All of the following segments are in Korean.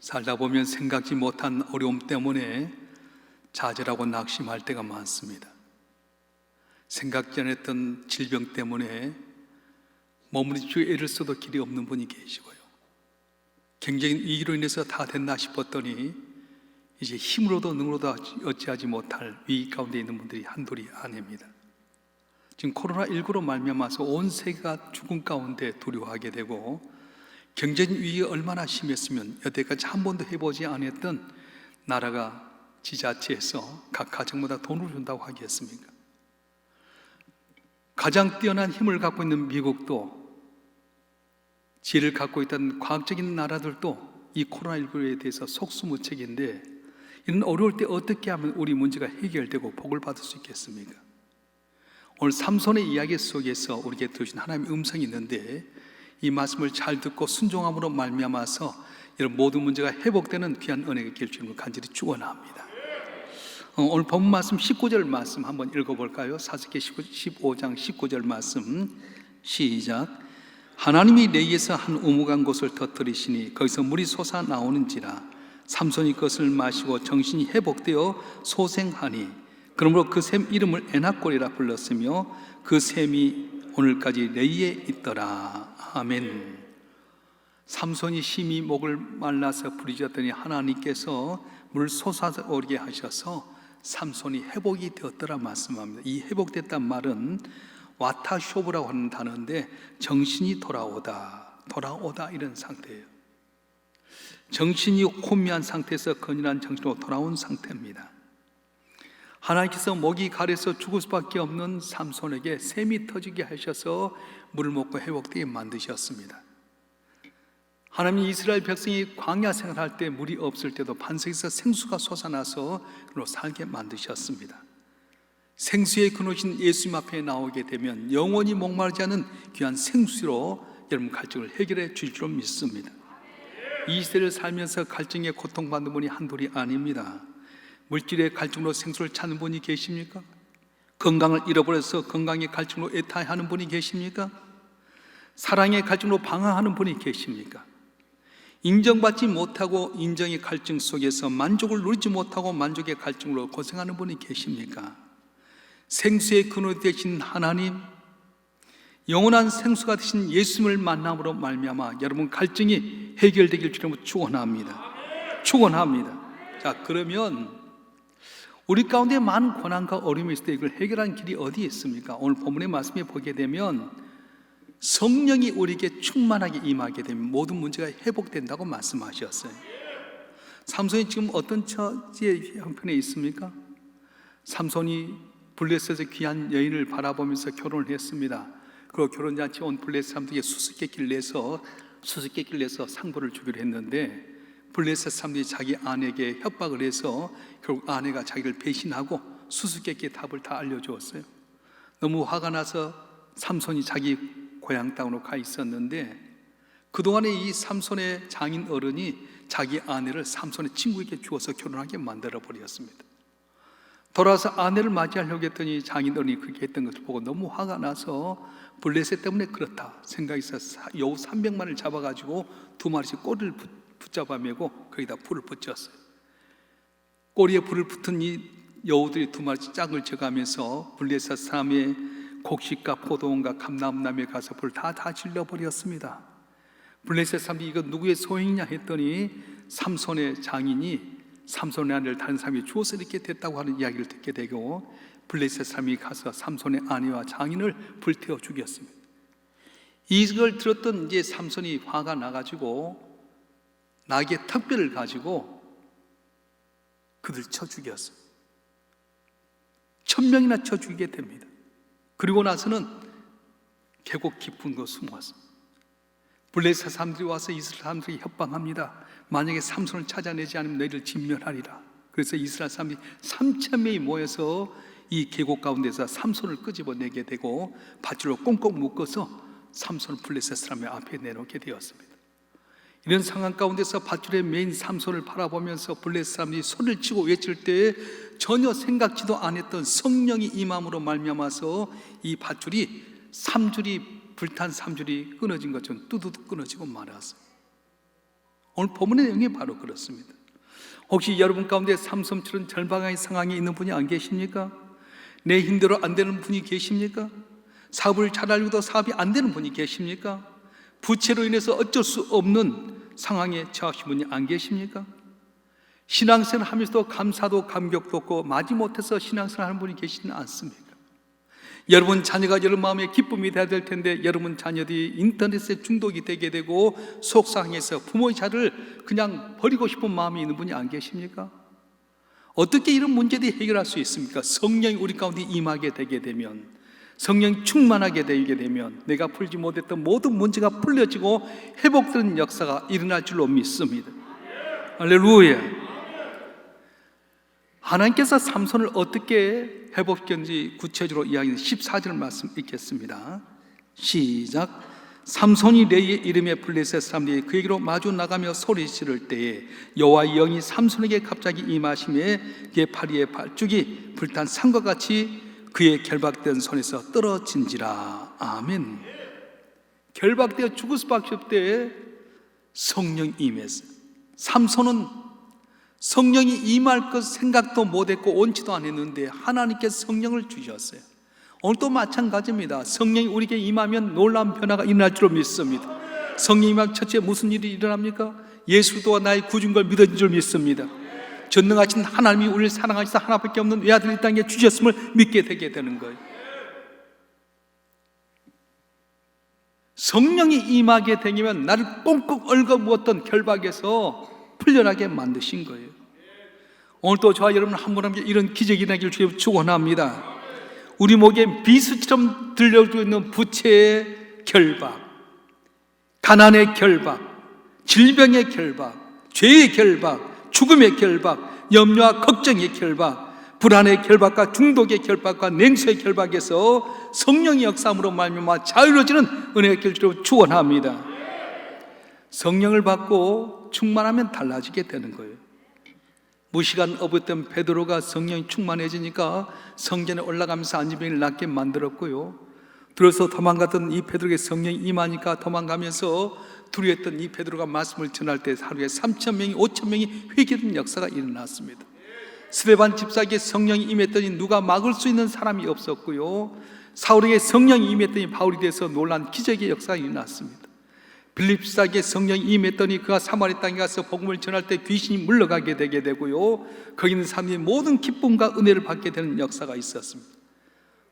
살다 보면 생각지 못한 어려움 때문에 좌절하고 낙심할 때가 많습니다. 생각지 않았던 질병 때문에 머무르기에 애를 써도 길이 없는 분이 계시고요, 경제적인 위기로 인해서 다 됐나 싶었더니 이제 힘으로도 능으로도 어찌하지 못할 위기 가운데 있는 분들이 한둘이 아닙니다. 지금 코로나19로 말미암아서 온 세계가 죽음 가운데 두려워하게 되고, 경제적인 위기가 얼마나 심했으면 여태까지 한 번도 해보지 않았던 나라가 지자체에서 각 가정마다 돈을 준다고 하겠습니까? 가장 뛰어난 힘을 갖고 있는 미국도, 지혜를 갖고 있던 과학적인 나라들도 이 코로나19에 대해서 속수무책인데, 이런 어려울 때 어떻게 하면 우리 문제가 해결되고 복을 받을 수 있겠습니까? 오늘 삼손의 이야기 속에서 우리에게 들으신 하나님의 음성이 있는데, 이 말씀을 잘 듣고 순종함으로 말미암아서 이런 모든 문제가 회복되는 귀한 은혜가 있길 주님을 간절히 축원합니다. 오늘 본문 말씀 19절 말씀 한번 읽어볼까요? 사사기 15장 19절 말씀 시작. 하나님이 내게서 한 우묵한 곳을 터뜨리시니 거기서 물이 솟아 나오는지라. 삼손이 그것을 마시고 정신이 회복되어 소생하니 그러므로 그 샘 이름을 에낙골이라 불렀으며 그 샘이 오늘까지 레이에 있더라. 아멘. 삼손이 심히 목을 말라서 부르짖었더니 하나님께서 물을 솟아오르게 하셔서 삼손이 회복이 되었더라 말씀합니다. 이 회복됐단 말은 와타쇼브라고 하는 단어인데, 정신이 돌아오다 이런 상태예요. 정신이 혼미한 상태에서 건전한 정신으로 돌아온 상태입니다. 하나님께서 목이 가려서 죽을 수밖에 없는 삼손에게 샘이 터지게 하셔서 물을 먹고 회복되게 만드셨습니다. 하나님이 이스라엘 백성이 광야 생활할 때 물이 없을 때도 반석에서 생수가 솟아나서 그로 살게 만드셨습니다. 생수의 근원이신 예수님 앞에 나오게 되면 영원히 목마르지 않은 귀한 생수로 여러분 갈증을 해결해 주실 줄 믿습니다. 이 시대를 살면서 갈증에 고통받는 분이 한둘이 아닙니다. 물질의 갈증으로 생수를 찾는 분이 계십니까? 건강을 잃어버려서 건강의 갈증으로 애타하는 분이 계십니까? 사랑의 갈증으로 방황하는 분이 계십니까? 인정받지 못하고 인정의 갈증 속에서 만족을 누리지 못하고 만족의 갈증으로 고생하는 분이 계십니까? 생수의 근원 되신 하나님, 영원한 생수가 되신 예수님을 만남으로 말미암아 여러분 갈증이 해결되길 주님으로 축원합니다. 축원합니다. 자, 그러면 우리 가운데 많은 고난과 어려움이 있을 때 이걸 해결하는 길이 어디에 있습니까? 오늘 본문의 말씀에 보게 되면 성령이 우리에게 충만하게 임하게 되면 모든 문제가 회복된다고 말씀하셨어요. 삼손이 지금 어떤 처지의 형편에 있습니까? 삼손이 블레셋의 귀한 여인을 바라보면서 결혼을 했습니다. 그리고 결혼잔치에 온 블레셋 사람들에게 수수께끼를 내서 상부를 주기로 했는데, 블레셋 사람들이 자기 아내에게 협박을 해서 결국 아내가 자기를 배신하고 수수께끼의 답을 다 알려주었어요. 너무 화가 나서 삼손이 자기 고향 땅으로 가 있었는데, 그동안에 이 삼손의 장인 어른이 자기 아내를 삼손의 친구에게 주어서 결혼하게 만들어 버렸습니다. 돌아와서 아내를 맞이하려고 했더니 장인 어른이 그렇게 했던 것을 보고 너무 화가 나서 블레셋 때문에 그렇다 생각해서 여우 300마리를 잡아가지고 2마리씩 꼬리를 붙잡아 매고 거기다 불을 붙였어요. 꼬리에 불을 붙은 이 여우들이 2마리씩 짝을 져가면서 블레셋 사람의 곡식과 포도원과 감람나무에 가서 불을 다 질러버렸습니다. 블레셋 사람들이 이거 누구의 소행이냐 했더니 삼손의 장인이 삼손의 아내를 다른 사람이 주어서 이렇게 됐다고 하는 이야기를 듣게 되고, 블레셋 사람이 가서 삼손의 아내와 장인을 불태워 죽였습니다. 이걸 들었던 이제 삼손이 화가 나가지고 나귀의 턱뼈를 가지고 그들 쳐 죽였어요. 1000명이나 쳐 죽이게 됩니다. 그리고 나서는 계곡 깊은 곳 숨었어요. 블레셋 사람들이 와서 이스라엘 사람들이 협박합니다. 만약에 삼손을 찾아내지 않으면 너희를 진멸하리라. 그래서 이스라엘 사람들이 3000명이 모여서 이 계곡 가운데서 삼손을 끄집어내게 되고 밧줄로 꽁꽁 묶어서 삼손을 블레셋 사람의 앞에 내놓게 되었습니다. 이런 상황 가운데서 밧줄에 매인 삼손을 바라보면서 블레셋 사람들이 손을 치고 외칠 때에 전혀 생각지도 않았던 성령이 임함으로 말미암아서 이 밧줄이 불탄 3줄이 끊어진 것처럼 뚜두둑 끊어지고 말았어요. 오늘 본문의 내용이 바로 그렇습니다. 혹시 여러분 가운데 삼손처럼 절망의 상황에 있는 분이 안 계십니까? 내 힘대로 안 되는 분이 계십니까? 사업을 잘하려도 사업이 안 되는 분이 계십니까? 부채로 인해서 어쩔 수 없는 상황에 처하신 분이 안 계십니까? 신앙생활 하면서도 감사도 감격도 없고 마지못해서 신앙생활 하는 분이 계시지는 않습니까? 여러분 자녀가 여러분 마음에 기쁨이 되어야 될 텐데 여러분 자녀들이 인터넷에 중독이 되게 되고 속상해서 부모의 자를 그냥 버리고 싶은 마음이 있는 분이 안 계십니까? 어떻게 이런 문제들이 해결할 수 있습니까? 성령이 우리 가운데 임하게 되게 되면, 성령이 충만하게 되게 되면 내가 풀지 못했던 모든 문제가 풀려지고 회복되는 역사가 일어날 줄로 믿습니다. 할렐루야. 하나님께서 삼손을 어떻게 회복했는지 구체적으로 이야기하는 14절 말씀 읽겠습니다. 시작. 삼손이 레이의 이름에 블레셋 사람들이 그에게로 마주 나가며 소리 지를 때에 여호와의 영이 삼손에게 갑자기 임하심에 그의 팔 위에 발죽이 불탄 산과 같이 그의 결박된 손에서 떨어진지라. 아멘. 결박되어 죽을 수밖에 없대 성령이 임했어요. 삼손은 성령이 임할 것 생각도 못했고 원치도 않았는데 하나님께서 성령을 주셨어요. 오늘도 마찬가지입니다. 성령이 우리에게 임하면 놀라운 변화가 일어날 줄 믿습니다. 성령이 임하면 첫째 무슨 일이 일어납니까? 예수도 나의 구준 걸 믿어진 줄 믿습니다. 전능하신 하나님이 우리를 사랑하시사 하나밖에 없는 외아들을 이 땅에 주셨음을 믿게 되게 되는 거예요. 성령이 임하게 되면 나를 꽁꽁 얽어무었던 결박에서 풀려나게 만드신 거예요. 오늘도 저와 여러분 한 분 한 분 이런 기적이 나기를 주님 축원합니다. 우리 목에 비수처럼 들려주고 있는 부채의 결박, 가난의 결박, 질병의 결박, 죄의 결박, 죽음의 결박, 염려와 걱정의 결박, 불안의 결박과 중독의 결박과 냉소의 결박에서 성령의 역사함으로 말미암아 자유로워지는 은혜의 길로 축원합니다. 성령을 받고 충만하면 달라지게 되는 거예요. 무시간 어부였던 베드로가 성령이 충만해지니까 성전에 올라가면서 안진병을 낫게 만들었고요. 들어서 도망갔던 이 베드로에게 성령이 임하니까 도망가면서 두려웠던 이 베드로가 말씀을 전할 때 하루에 3,000명이 5,000명이 회개된 역사가 일어났습니다. 스데반 집사에게 성령이 임했더니 누가 막을 수 있는 사람이 없었고요. 사울에게 성령이 임했더니 바울이 돼서 놀란 기적의 역사가 일어났습니다. 빌립사에게 성령이 임했더니 그가 사마리 땅에 가서 복음을 전할 때 귀신이 물러가게 되게 되고요. 거기 있는 사람들이 모든 기쁨과 은혜를 받게 되는 역사가 있었습니다.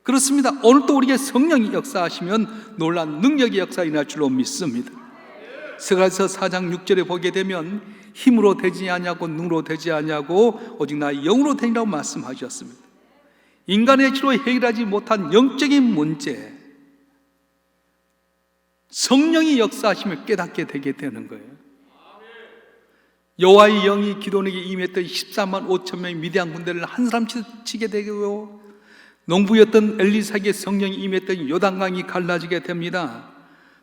그렇습니다. 오늘도 우리에게 성령이 역사하시면 놀라운 능력의 역사가 일어날 줄로 믿습니다. 스가랴서 4장 6절에 보게 되면 힘으로 되지 아니하고 능으로 되지 아니하고 오직 나의 영으로 되리라고 말씀하셨습니다. 인간의 지로 해결하지 못한 영적인 문제, 성령이 역사하시면 깨닫게 되게 되는 거예요. 여호와의 영이 기도원에게 임했던 14만 5천 명의 미디안 군대를 한 사람씩 치게 되고요. 농부였던 엘리사에게 성령이 임했던 요단강이 갈라지게 됩니다.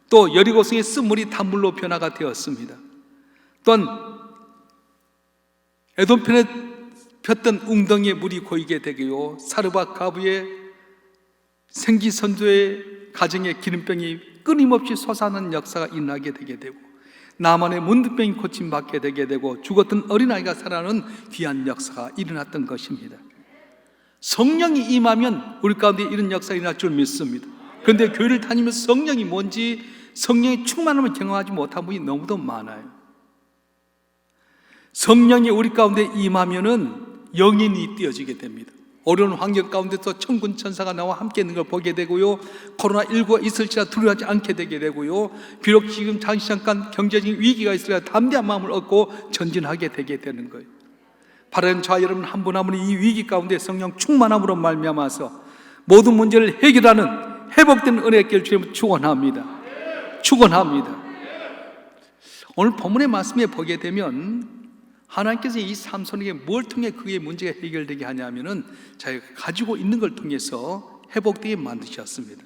또 여리고성의 쓴물이 단물로 변화가 되었습니다. 또한 에돔편에 폈던 웅덩이에 물이 고이게 되고요. 사르밧 가부의 생기선조의 가정에 기름병이 끊임없이 솟아나는 역사가 일어나게 되게 되고 나만의 문둥병이 고침받게 되게 되고 죽었던 어린아이가 살아나는 귀한 역사가 일어났던 것입니다. 성령이 임하면 우리 가운데 이런 역사가 일어날 줄 믿습니다. 그런데 교회를 다니면서 성령이 뭔지, 성령의 충만함을 경험하지 못한 분이 너무도 많아요. 성령이 우리 가운데 임하면은 영인이 띄어지게 됩니다. 어려운 환경 가운데서 천군 천사가 나와 함께 있는 걸 보게 되고요. 코로나19가 있을지라 두려워하지 않게 되게 되고요. 비록 지금 잠깐 경제적인 위기가 있으라 담대한 마음을 얻고 전진하게 되게 되는 거예요. 바라는 저와 여러분 한 분 한 분이 이 위기 가운데 성령 충만함으로 말미암아서 모든 문제를 해결하는 회복된 은혜의 길 주님을 축원합니다. 축원합니다. 오늘 본문의 말씀에 보게 되면 하나님께서 이 삼손에게 뭘 통해 그의 문제가 해결되게 하냐면은 자기가 가지고 있는 걸 통해서 회복되게 만드셨습니다.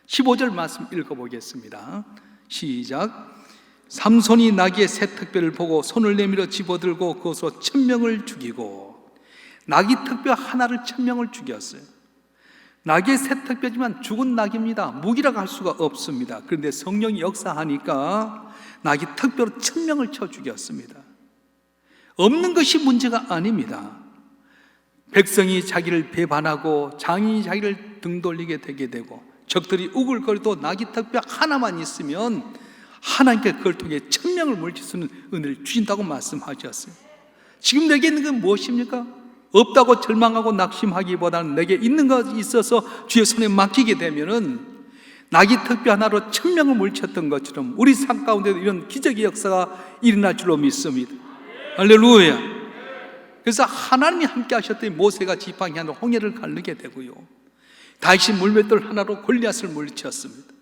15절 말씀 읽어보겠습니다. 시작. 삼손이 나귀의 새 특별을 보고 손을 내밀어 집어들고 그것으로 1,000명을 죽이고, 나귀 특별 하나를 1,000명을 죽였어요. 낙의 새 특별지만 죽은 낙입니다. 무기라고 할 수가 없습니다. 그런데 성령이 역사하니까 낙이 특별로 천명을 쳐 죽였습니다. 없는 것이 문제가 아닙니다. 백성이 자기를 배반하고 장인이 자기를 등 돌리게 되게 되고 적들이 우글거려도 낙이 특별 하나만 있으면 하나님께 그걸 통해 천명을 물릴 수 있는 은혜를 주신다고 말씀하셨어요. 지금 내게 있는 건 무엇입니까? 없다고 절망하고 낙심하기보다는 내게 있는 것이 있어서 주의 손에 맡기게 되면은 낙이 특별 하나로 천명을 물리쳤던 것처럼 우리 삶 가운데도 이런 기적의 역사가 일어날 줄로 믿습니다. 할렐루야. 그래서 하나님이 함께 하셨더니 모세가 지팡이 하나로 홍해를 가르게 되고요, 다윗이 물맷돌 하나로 골리앗을 물리쳤습니다.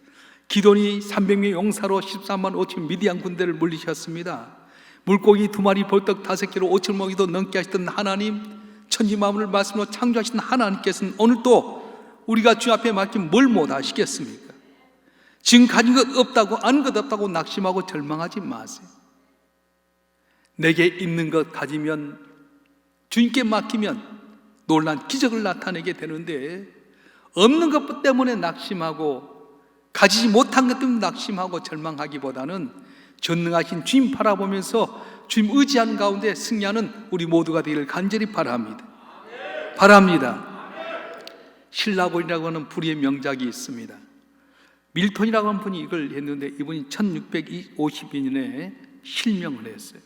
기돈이 300명의 용사로 13만 5천 미디안 군대를 물리셨습니다. 물고기 2마리, 벌떡 5개로 5천 먹이도 넘게 하시던 하나님, 천지만물을 말씀으로 창조하신 하나님께서는 오늘 또 우리가 주 앞에 맡긴 뭘 못하시겠습니까? 지금 가진 것 없다고, 아는 것 없다고 낙심하고 절망하지 마세요. 내게 있는 것 가지면, 주님께 맡기면 놀란 기적을 나타내게 되는데, 없는 것 때문에 낙심하고 가지지 못한 것 때문에 낙심하고 절망하기보다는 전능하신 주님 바라보면서 주님 의지하는 가운데 승리하는 우리 모두가 되기를 간절히 바랍니다. 신라본이라고 하는 불의의 명작이 있습니다. 밀턴이라고 하는 분이 이걸 했는데 이분이 1652년에 실명을 했어요.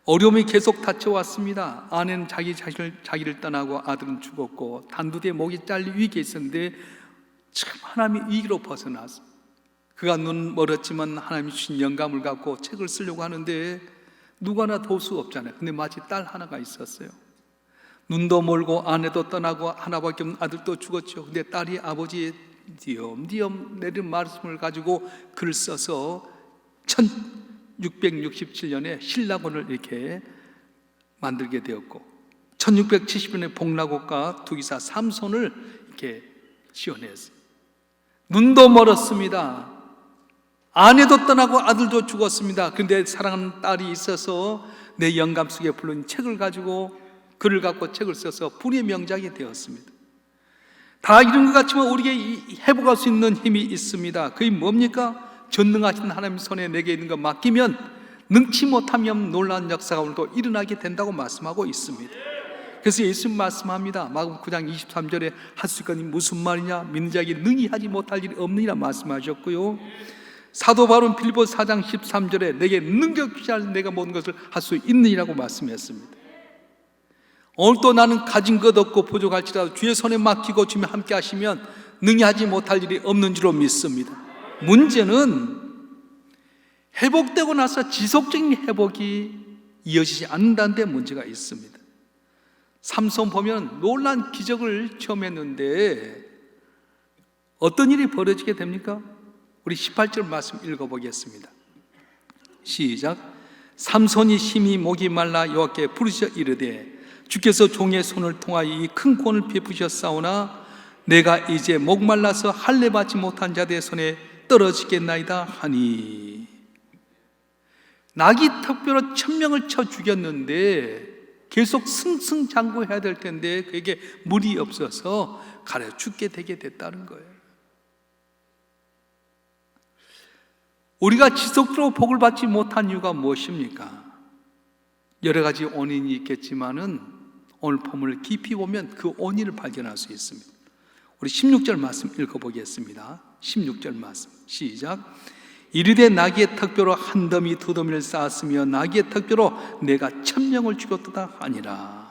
어려움이 계속 닥쳐왔습니다. 아내는 자기를 떠나고 아들은 죽었고 단두대에 목이 잘린 위기에 있었는데 참 하나님이 위기로 벗어났어요. 그가 눈 멀었지만 하나님이 주신 영감을 갖고 책을 쓰려고 하는데 누구나 도울 수 없잖아요. 근데 마치 딸 하나가 있었어요. 눈도 멀고 아내도 떠나고 하나밖에 없는 아들도 죽었죠. 근데 딸이 아버지의 디엄디엄 내린 말씀을 가지고 글을 써서 1667년에 신라곤을 이렇게 만들게 되었고 1670년에 복락옥과 두기사 삼손을 이렇게 지어냈어요. 눈도 멀었습니다. 아내도 떠나고 아들도 죽었습니다. 그런데 사랑하는 딸이 있어서 내 영감 속에 부른 책을 가지고 글을 갖고 책을 써서 불의의 명작이 되었습니다. 다 이런 것 같지만 우리에게 회복할 수 있는 힘이 있습니다. 그게 뭡니까? 전능하신 하나님 손에 내게 있는 것 맡기면 능치 못하면 놀라운 역사가 오늘도 일어나게 된다고 말씀하고 있습니다. 그래서 예수님 말씀합니다. 마가복음 9장 23절에 할 수 있거니 무슨 말이냐? 믿는 자에게 능히 하지 못할 일이 없느니라 말씀하셨고요, 사도 바울은 빌립보서 4장 13절에 내게 능력이 할 내가 모든 것을 할 수 있느니라고 말씀했습니다. 오늘 또 나는 가진 것 없고 부족할지라도 주의 손에 맡기고 주님 함께 하시면 능히 하지 못할 일이 없는 줄로 믿습니다. 문제는 회복되고 나서 지속적인 회복이 이어지지 않는다는 데 문제가 있습니다. 삼손 보면 놀라운 기적을 처음 했는데 어떤 일이 벌어지게 됩니까? 우리 18절 말씀 읽어보겠습니다. 시작. 삼손이 심히 목이 말라 여호와께 부르짖어 이르되 주께서 종의 손을 통하여 이 큰 구원을 베푸셨사오나 내가 이제 목말라서 할례 받지 못한 자들의 손에 떨어지겠나이다 하니. 낙이 특별로 1000명을 쳐 죽였는데 계속 승승장구해야 될 텐데 그에게 물이 없어서 가려 죽게 되게 됐다는 거예요. 우리가 지속적으로 복을 받지 못한 이유가 무엇입니까? 여러 가지 원인이 있겠지만은 오늘 본문을 깊이 보면 그 원인을 발견할 수 있습니다. 우리 16절 말씀 읽어보겠습니다. 16절 말씀 시작. 이르되 나귀의 턱뼈로 한 더미 두 더미를 쌓았으며 나귀의 턱뼈로 내가 1000명을 죽였도다 하니라.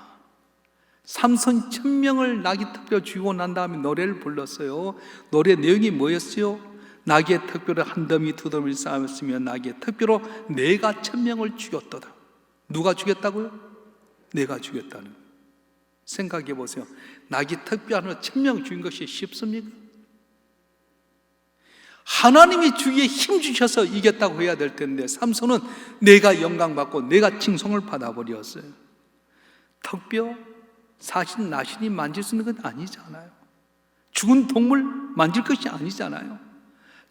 삼손 1000명을 나귀 턱뼈 죽이고 난 다음에 노래를 불렀어요. 노래 내용이 뭐였어요? 나귀의 턱뼈로 한 더미 두 더미를 쌓았으며 나귀의 턱뼈로 내가 1000명을 죽였도다. 누가 죽였다고요? 내가 죽였다는 거예요. 생각해 보세요. 나귀 턱뼈 하나 1000명 죽인 것이 쉽습니까? 하나님이 주위에 힘 주셔서 이겼다고 해야 될 텐데 삼손은 내가 영광받고 내가 칭송을 받아버렸어요. 턱뼈 사신 나신이 만질 수 있는 건 아니잖아요. 죽은 동물 만질 것이 아니잖아요.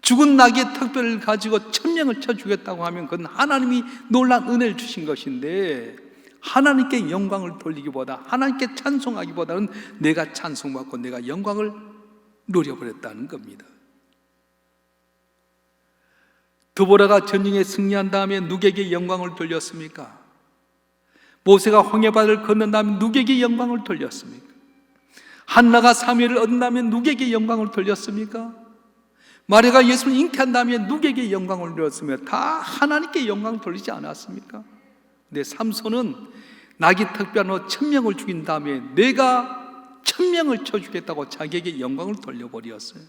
죽은 나귀의 턱뼈를 가지고 1000명을 쳐 죽였다고 하면 그건 하나님이 놀라운 은혜를 주신 것인데 하나님께 영광을 돌리기보다, 하나님께 찬송하기보다는 내가 찬송받고 내가 영광을 누려버렸다는 겁니다. 드보라가 전쟁에 승리한 다음에 누구에게 영광을 돌렸습니까? 모세가 홍해바다를 건넌 다음에 누구에게 영광을 돌렸습니까? 한나가 사무엘을 얻은 다음에 누구에게 영광을 돌렸습니까? 마리아가 예수를 잉태한 다음에 누구에게 영광을 돌렸습니까? 다 하나님께 영광을 돌리지 않았습니까? 근데 삼손은 나귀 특별로 1000명을 죽인 다음에 내가 1000명을 쳐주겠다고 자기에게 영광을 돌려버렸어요.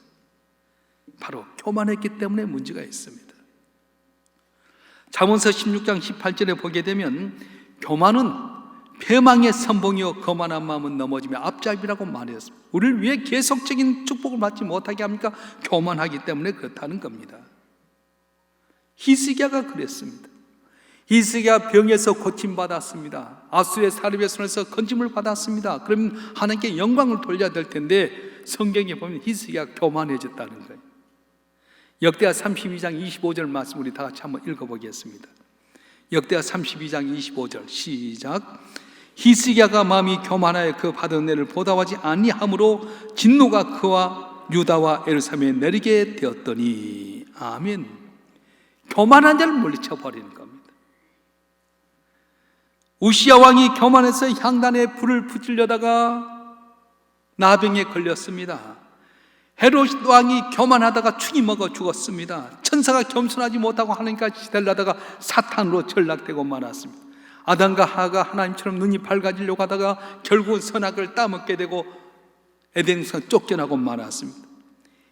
바로 교만했기 때문에 문제가 있습니다. 잠언서 16장 18절에 보게 되면 교만은 패망의 선봉이요 거만한 마음은 넘어지며 앞잡이라고 말했습니다. 우리를 위해 계속적인 축복을 받지 못하게 합니까? 교만하기 때문에 그렇다는 겁니다. 히스기야가 그랬습니다. 히스기야 병에서 고침받았습니다. 아수르의 사립의 손에서 건짐을 받았습니다. 그러면 하나님께 영광을 돌려야 될 텐데 성경에 보면 히스기야가 교만해졌다는 거예요. 역대하 32장 25절 말씀 우리 다 같이 한번 읽어보겠습니다. 역대하 32장 25절 시작. 히스기야가 마음이 교만하여 그 받은 은혜를 보답하지 아니함으로 진노가 그와 유다와 예루살렘에 내리게 되었더니 아멘. 교만한 자를 물리쳐 버리는 겁니다. 우시야 왕이 교만해서 향단에 불을 붙이려다가 나병에 걸렸습니다. 헤롯 왕이 교만하다가 충이 먹어 죽었습니다. 천사가 겸손하지 못하고 하나님까지 되려다가 사탄으로 전락되고 말았습니다. 아담과 하가 하나님처럼 눈이 밝아지려고 하다가 결국은 선악을 따먹게 되고 에덴에서 쫓겨나고 말았습니다.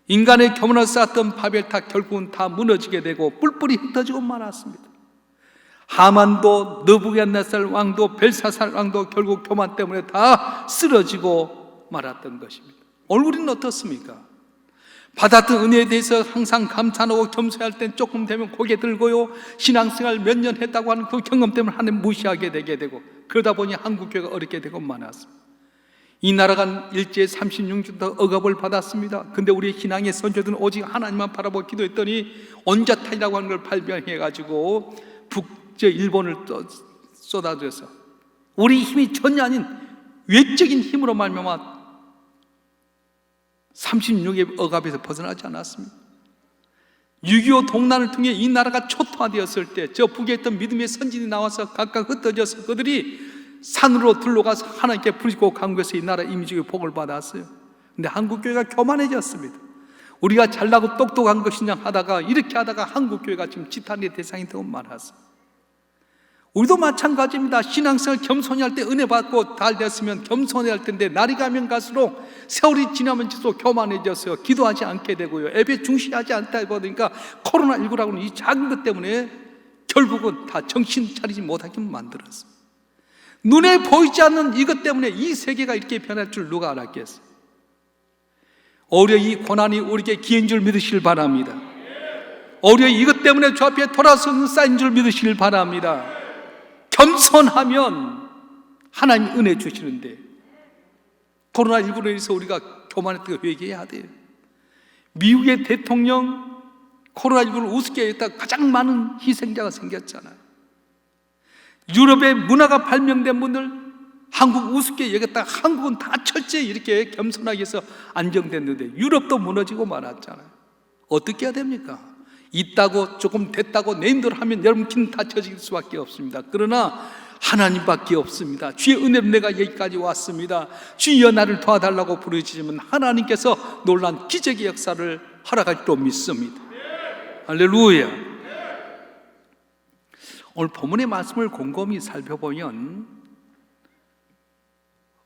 인간의 교만을 쌓았던 바벨탑 결국은 다 무너지게 되고 뿔뿔이 흩어지고 말았습니다. 하만도 느부갓네살 왕도 벨사살 왕도 결국 교만 때문에 다 쓰러지고 말았던 것입니다. 오늘 우리는 어떻습니까? 받았던 은혜에 대해서 항상 감사하고 겸손할 땐 조금 되면 고개 들고요, 신앙생활 몇 년 했다고 하는 그 경험 때문에 하나님 무시하게 되게 되고, 그러다 보니 한국교회가 어렵게 되고 많았습니다. 이 나라가 일제 36년 억압을 받았습니다. 근데 우리 신앙의 선조들은 오직 하나님만 바라보고 기도했더니 온자탄이라고 하는 걸 발명해가지고 북저 일본을 쏟아져서 우리 힘이 전혀 아닌 외적인 힘으로 말미암아 36의 억압에서 벗어나지 않았습니다. 6.25 동란을 통해 이 나라가 초토화되었을 때 저 북에 있던 믿음의 선진이 나와서 각각 흩어져서 그들이 산으로 들러가서 하나님께 부르짖고 간구해서 이 나라 이민족의 복을 받았어요. 근데 한국교회가 교만해졌습니다. 우리가 잘나고 똑똑한 것이냐 하다가 이렇게 하다가 한국교회가 지금 지탄의 대상이 되고 말았어요. 우리도 마찬가지입니다. 신앙생활 겸손히 할 때 은혜 받고 잘 됐으면 겸손히 할 텐데 날이 가면 갈수록 세월이 지나면 지속 교만해졌어요. 기도하지 않게 되고요, 예배 중시하지 않다 보니까 코로나19라고는 이 작은 것 때문에 결국은 다 정신 차리지 못하게 만들었어요. 눈에 보이지 않는 이것 때문에 이 세계가 이렇게 변할 줄 누가 알았겠어요? 오히려 이 고난이 우리에게 기회인 줄 믿으시길 바랍니다. 오히려 이것 때문에 주 앞에 돌아서는 쌓인 줄 믿으시길 바랍니다. 겸손하면 하나님 은혜 주시는데 코로나19로 인해서 우리가 교만했다고 회개해야 돼요. 미국의 대통령 코로나19를 우습게 했다가 가장 많은 희생자가 생겼잖아요. 유럽의 문화가 발명된 분들 한국 우습게 여겼다가 한국은 다 철저히 이렇게 겸손하게 해서 안정됐는데 유럽도 무너지고 말았잖아요. 어떻게 해야 됩니까? 있다고 조금 됐다고 내 힘대로 하면 여러분 긴 다쳐질 수밖에 없습니다. 그러나 하나님밖에 없습니다. 주의 은혜로 내가 여기까지 왔습니다. 주여 나를 도와달라고 부르짖으면 하나님께서 놀라운 기적의 역사를 허락할 줄 믿습니다. 할렐루야. 오늘 본문의 말씀을 곰곰이 살펴보면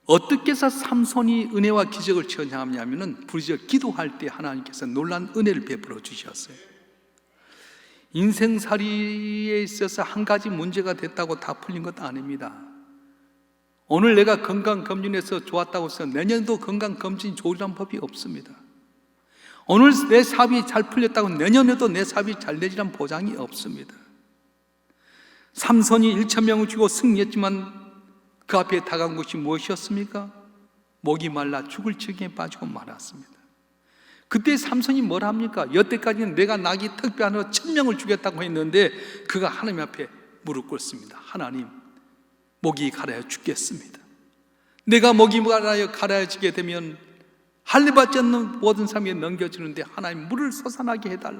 어떻게 해서 삼손이 은혜와 기적을 체험하냐면은 부르짖어 기도할 때 하나님께서 놀라운 은혜를 베풀어 주셨어요. 인생살이에 있어서 한 가지 문제가 됐다고 다 풀린 것 아닙니다. 오늘 내가 건강검진에서 좋았다고 해서 내년도 건강검진이 좋으란 법이 없습니다. 오늘 내 사업이 잘 풀렸다고 내년에도 내 사업이 잘 되리란 보장이 없습니다. 삼손이 1000명을 죽이고 승리했지만 그 앞에 다가온 것이 무엇이었습니까? 목이 말라 죽을 징에 빠지고 말았습니다. 그때 삼손이 뭘 합니까? 여태까지는 내가 나귀 특별하로 1000명을 죽였다고 했는데 그가 하나님 앞에 무릎 꿇습니다. 하나님, 목이 가라여 죽겠습니다. 내가 목이 가라여지게 되면 할례받지 않는 모든 삶에 넘겨지는데 하나님 물을 솟아나게 해달라.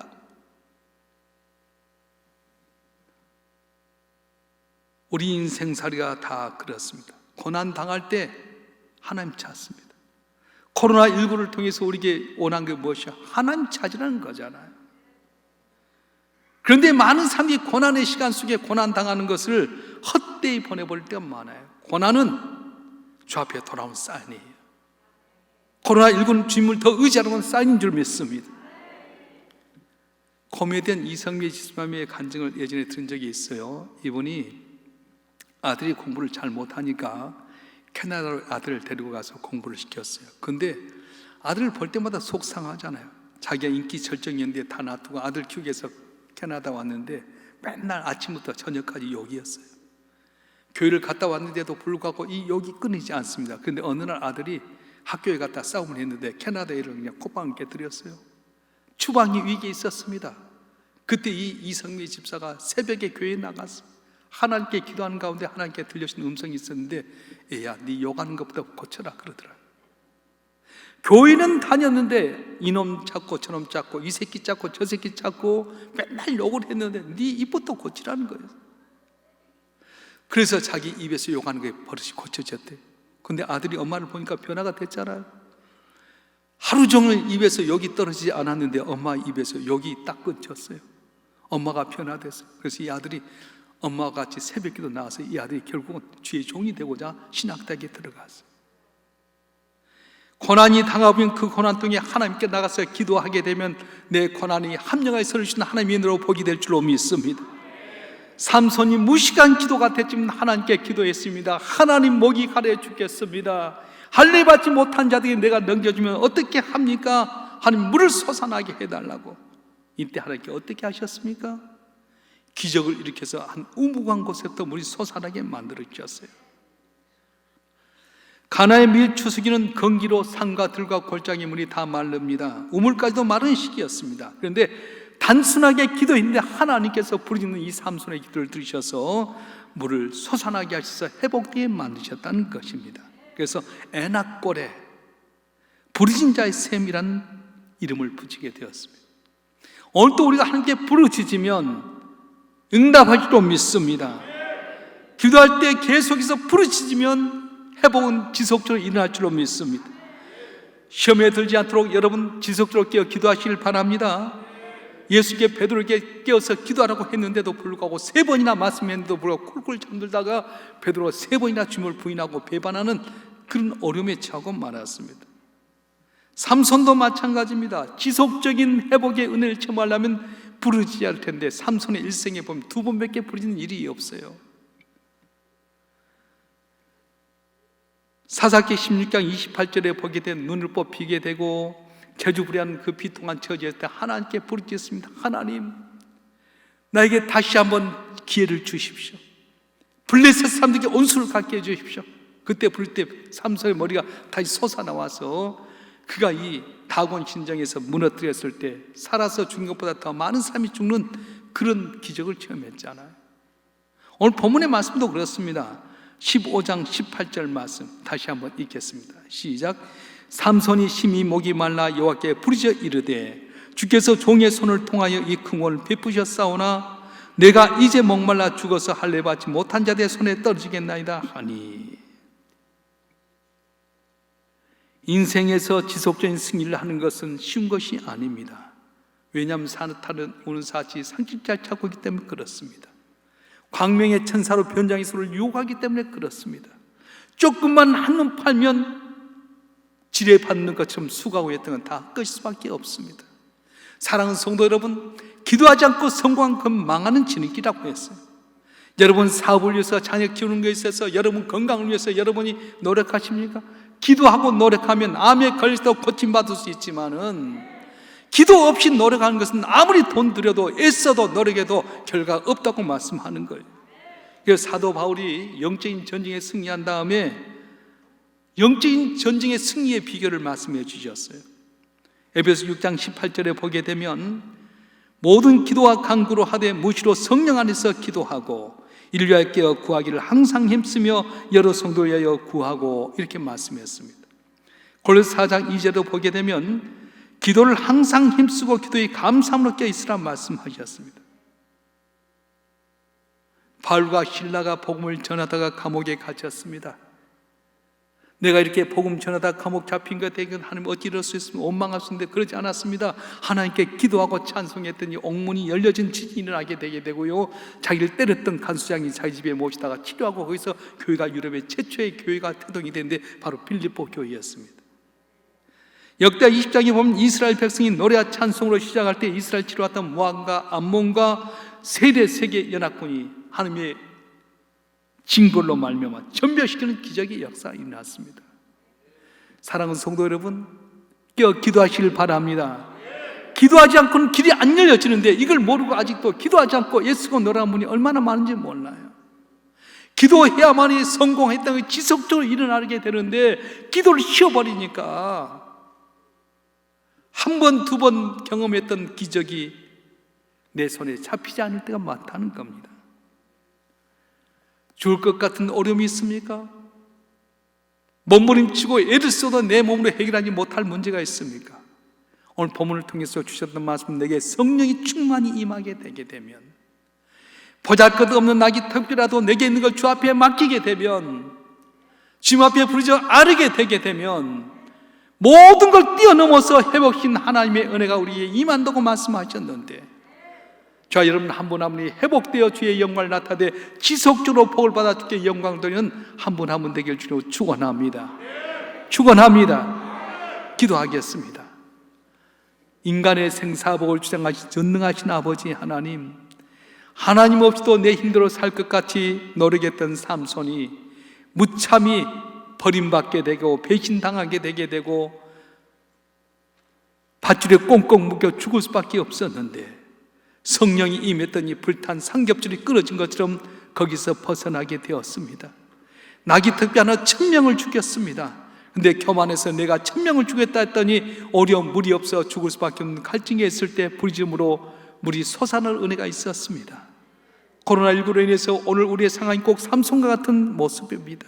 우리 인생살이가 다 그렇습니다. 고난 당할 때 하나님 찾습니다. 코로나19를 통해서 우리에게 원한 게 무엇이야? 하나님 찾으라는 거잖아요. 그런데 많은 사람들이 고난의 시간 속에 고난 당하는 것을 헛되이 보내버릴 때가 많아요. 고난은 주 앞에 돌아온 사인이에요. 코로나19는 주님을 더 의지하는 건 사인인 줄 믿습니다. 코미디언 이성미 집사님의 간증을 예전에 들은 적이 있어요. 이분이 아들이 공부를 잘 못하니까 캐나다로 아들을 데리고 가서 공부를 시켰어요. 근데 아들을 볼 때마다 속상하잖아요. 자기가 인기 절정이었는데 다 놔두고 아들 키우기 위해서 캐나다 왔는데 맨날 아침부터 저녁까지 욕이었어요. 교회를 갔다 왔는데도 불구하고 이 욕이 끊이지 않습니다. 그런데 어느 날 아들이 학교에 갔다 싸움을 했는데 캐나다 애를 그냥 콧방울 깨뜨렸어요. 추방이 위기에 있었습니다. 그때 이 이성미 집사가 새벽에 교회에 나갔어. 하나님께 기도하는 가운데 하나님께 들려주신 음성이 있었는데, 애야, 네 욕하는 것보다 고쳐라 그러더라. 교회는 다녔는데 이놈 찾고 저놈 찾고 이 새끼 찾고 저 새끼 찾고 맨날 욕을 했는데 네 입부터 고치라는 거예요. 그래서 자기 입에서 욕하는 게 버릇이 고쳐졌대. 근데 아들이 엄마를 보니까 변화가 됐잖아요. 하루 종일 입에서 욕이 떨어지지 않았는데 엄마 입에서 욕이 딱 끊겼어요. 엄마가 변화됐어요. 그래서 이 아들이 엄마와 같이 새벽기도 나와서 이 아들이 결국은 주의 종이 되고자 신학대학에 들어갔어요. 고난이 당하면 그 고난 통에 하나님께 나가서 기도하게 되면 내 고난이 합력하여 서주신 하나님의 은혜로 복이 될 줄로 믿습니다. 삼손이 무식한 기도가 됐지만 하나님께 기도했습니다. 하나님 목이 가려 죽겠습니다. 할례받지 못한 자들이 내가 넘겨주면 어떻게 합니까? 하나님 물을 솟아나게 해달라고. 이때 하나님께 어떻게 하셨습니까? 기적을 일으켜서 한 우묵한 곳에부터 물이 솟아나게 만들어 주셨어요. 가나의 밀 추수기는 건기로 산과 들과 골짜기 물이 다 마릅니다. 우물까지도 마른 시기였습니다. 그런데 단순하게 기도했는데 하나님께서 부르짖는 이 삼손의 기도를 들으셔서 물을 솟아나게 하셔서 회복되게 만드셨다는 것입니다. 그래서 에낙골에 부르짖은 자의 셈이라는 이름을 붙이게 되었습니다. 오늘도 우리가 하나님께 부르짖으면 응답할 줄로 믿습니다. 기도할 때 계속해서 부르짖으면 회복은 지속적으로 일어날 줄로 믿습니다. 시험에 들지 않도록 여러분 지속적으로 깨어 기도하시길 바랍니다. 예수께 베드로에게 깨어서 기도하라고 했는데도 불구하고 3번이나 말씀했는데도 불구하고 쿨쿨 잠들다가 베드로가 3번이나 주님을 부인하고 배반하는 그런 어려움에 처하고 말았습니다. 삼손도 마찬가지입니다. 지속적인 회복의 은혜를 체험하려면 부르짖어야 할 텐데 삼손의 일생에 보면 2번밖에 부르짖는 일이 없어요. 사사기 16장 28절에 보게 된 눈을 뽑히게 되고 저주불이한 그 비통한 처지에 때 하나님께 부르짖었습니다. 하나님, 나에게 다시 한번 기회를 주십시오. 블레셋 사람들에게 온수를 갖게 해주십시오. 그때 부를 때 삼손의 머리가 다시 솟아나와서 그가 이 다곤 신정에서 무너뜨렸을 때 살아서 죽는 것보다 더 많은 사람이 죽는 그런 기적을 체험했잖아요. 오늘 본문의 말씀도 그렇습니다. 15장 18절 말씀 다시 한번 읽겠습니다. 시작. 삼손이 심히 목이 말라 여호와께 부르짖어 이르되 주께서 종의 손을 통하여 이 긍원을 베푸셨사오나 내가 이제 목말라 죽어서 할례받지 못한 자들의 손에 떨어지겠나이다 하니. 인생에서 지속적인 승리를 하는 것은 쉬운 것이 아닙니다. 왜냐하면 산타는 오는 사치 상식 잘 찾고 있기 때문에 그렇습니다. 광명의 천사로 변장의 소를 유혹하기 때문에 그렇습니다. 조금만 한눈 팔면 지뢰받는 것처럼 수고하고 했던 건 다 끝일 수밖에 없습니다. 사랑하는 성도 여러분, 기도하지 않고 성공한 건 망하는 지름길이라고 했어요. 여러분 사업을 위해서 자녀 키우는 것에 있어서 여러분 건강을 위해서 여러분이 노력하십니까? 기도하고 노력하면 암에 걸려서 고침받을 수 있지만은 기도 없이 노력하는 것은 아무리 돈 들여도 애써도 노력해도 결과가 없다고 말씀하는 거예요. 그래서 사도 바울이 영적인 전쟁에 승리한 다음에 영적인 전쟁의 승리의 비결을 말씀해 주셨어요. 에베소 6장 18절에 보게 되면 모든 기도와 간구로 하되 무시로 성령 안에서 기도하고 이를 위하여 깨어 구하기를 항상 힘쓰며 여러 성도를 위하여 구하고, 이렇게 말씀했습니다. 골로새 4장 2절도 보게 되면 기도를 항상 힘쓰고 기도에 감사함으로 깨어 있으라 말씀하셨습니다. 바울과 실라가 복음을 전하다가 감옥에 갇혔습니다. 내가 이렇게 복음 전하다 감옥 잡힌 것 대견 하나님 어찌 이럴 수 있으면 원망할 수 있는데 그러지 않았습니다. 하나님께 기도하고 찬송했더니 옥문이 열려진 지진이 일어나게 되게 되고요, 자기를 때렸던 간수장이 자기 집에 모시다가 치료하고 거기서 교회가 유럽의 최초의 교회가 태동이 됐는데 바로 빌립보 교회였습니다. 역대 20장에 보면 이스라엘 백성이 노래와 찬송으로 시작할 때 이스라엘 치러왔던 모압과 암몬과 세대 세계 연합군이 하나님의 징벌로 말미암아 전멸시키는 기적의 역사가 일어났습니다. 사랑하는 성도 여러분, 깨어 기도하시길 바랍니다. 기도하지 않고는 길이 안 열려지는데 이걸 모르고 아직도 기도하지 않고 예수고 노래하는 분이 얼마나 많은지 몰라요. 기도해야만이 성공했다는 게 지속적으로 일어나게 되는데 기도를 쉬어버리니까 한 번, 두 번 경험했던 기적이 내 손에 잡히지 않을 때가 많다는 겁니다. 죽을 것 같은 어려움이 있습니까? 몸부림치고 애를 써도 내 몸으로 해결하지 못할 문제가 있습니까? 오늘 본문을 통해서 주셨던 말씀, 내게 성령이 충만히 임하게 되게 되면, 보잘것없는 낙이 특별하도 내게 있는 걸 주 앞에 맡기게 되면, 주님 앞에 부르짖어 아르게 되게 되면 모든 걸 뛰어넘어서 회복신 하나님의 은혜가 우리에게 임한다고 말씀하셨는데, 저와 여러분 한 분 한 분이 회복되어 주의 영광을 나타내 지속적으로 복을 받아 주께 영광 돌리는 한 분 한 분 되길 주로 축원합니다. 축원합니다. 기도하겠습니다. 인간의 생사복을 주장하신 전능하신 아버지 하나님, 하나님 없이도 내 힘대로 살 것 같이 노력했던 삼손이 무참히 버림받게 되고 배신당하게 되게 되고 밧줄에 꽁꽁 묶여 죽을 수밖에 없었는데, 성령이 임했더니 불탄 삼겹줄이 끊어진 것처럼 거기서 벗어나게 되었습니다. 낙이 특별한 1000명을 죽였습니다. 근데 교만해서 내가 1000명을 죽였다 했더니 오히려 물이 없어 죽을 수밖에 없는 갈증에 있을 때 부르짖음으로 물이 솟아날 은혜가 있었습니다. 코로나19로 인해서 오늘 우리의 상황이 꼭 삼손과 같은 모습입니다.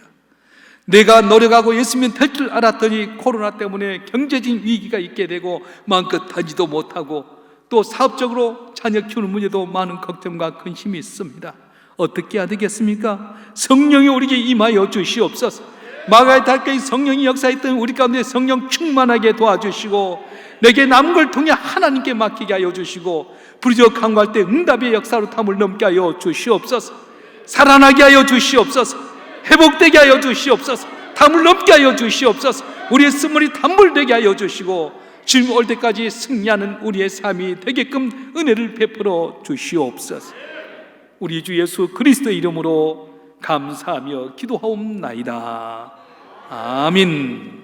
내가 노력하고 예수면 될 줄 알았더니 코로나 때문에 경제적인 위기가 있게 되고 마음껏 하지도 못하고 또 사업적으로 자녀 키우는 문제도 많은 걱정과 근심이 있습니다. 어떻게 해야 되겠습니까? 성령이 우리에게 임하여 주시옵소서. 마가의 달까지 성령이 역사했던 우리 가운데 성령 충만하게 도와주시고, 내게 남은 걸 통해 하나님께 맡기게 하여 주시고, 부르짖어 간구할 때 응답의 역사로 탐을 넘게 하여 주시옵소서. 살아나게 하여 주시옵소서. 회복되게 하여 주시옵소서. 탐을 넘게 하여 주시옵소서. 우리의 쓴물이 단물되게 하여 주시고, 주님 올 때까지 승리하는 우리의 삶이 되게끔 은혜를 베풀어 주시옵소서. 우리 주 예수 그리스도의 이름으로 감사하며 기도하옵나이다. 아멘.